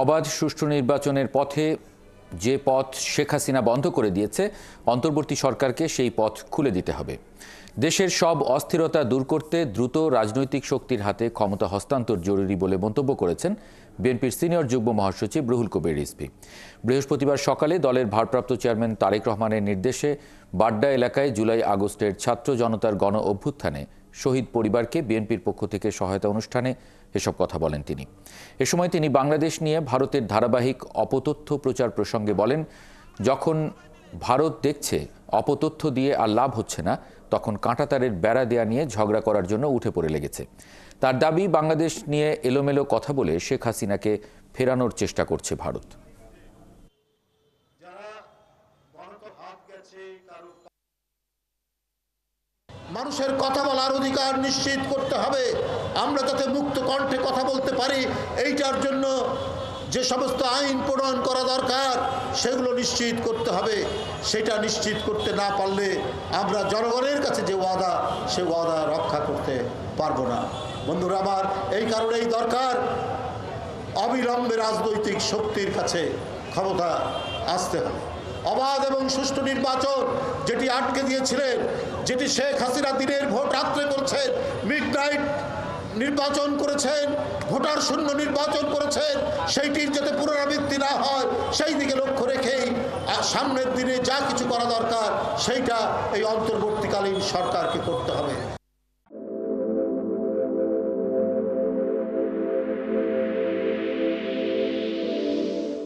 অবাধ সুষ্ঠু নির্বাচনের পথে যে পথ শেখ হাসিনা বন্ধ করে দিয়েছে, অন্তর্বর্তী সরকারকে সেই পথ খুলে দিতে হবে। দেশের সব অস্থিরতা দূর করতে দ্রুত রাজনৈতিক শক্তির হাতে ক্ষমতা হস্তান্তর জরুরি বলে মন্তব্য করেছেন বিএনপির সিনিয়র যুগ্ম মহাসচিব রুহুল কবির রিজভী। বৃহস্পতিবার সকালে দলের ভারপ্রাপ্ত চেয়ারম্যান তারেক রহমানের নির্দেশে বাড্ডা এলাকায় জুলাই আগস্টের ছাত্র জনতার গণ অভ্যুত্থানে শহীদ পরিবারকে বিএনপির পক্ষ থেকে সহায়তা অনুষ্ঠানে এসব কথা বলেন তিনি। এ সময় তিনি বাংলাদেশ নিয়ে ভারতের ধারাবাহিক অপতথ্য প্রচার প্রসঙ্গে বলেন, যখন ভারত দেখছে অপতথ্য দিয়ে আর লাভ হচ্ছে না, তখন কাঁটাতারের বেড়া দেয়া নিয়ে ঝগড়া করার জন্য উঠে পড়ে লেগেছে। তার দাবি, বাংলাদেশ নিয়ে এলোমেলো কথা বলে শেখ হাসিনাকে ফেরানোর চেষ্টা করছে ভারত। মানুষের কথা বলার অধিকার নিশ্চিত করতে হবে। আমরা যাতে মুক্ত কণ্ঠে কথা বলতে পারি, এইটার জন্য যে সমস্ত আইন প্রণয়ন করা দরকার সেগুলো নিশ্চিত করতে হবে। সেটা নিশ্চিত করতে না পারলে আমরা জনগণের কাছে যে ওয়াদা, সে ওয়াদা রক্ষা করতে পারবো না। বন্ধুরা আমার, এই কারণেই দরকার অবিলম্বে রাজনৈতিক শক্তির কাছে ক্ষমতা আসতে হবে। অবাধ এবং সুষ্ঠু নির্বাচন যেটি আটকে দিয়েছিলেন, যেটি শেখ হাসিনা দিনের ভোট রাত্রে করছেন, মিডনাইট নির্বাচন করেছেন, ভোটার শূন্য নির্বাচন করেছেন, সেইটির যাতে পুনরাবৃত্তি না হয় সেই দিকে লক্ষ্য রেখেই সামনের দিনে যা কিছু করা দরকার সেইটা এই অন্তর্বর্তীকালীন সরকারকে করতে হবে।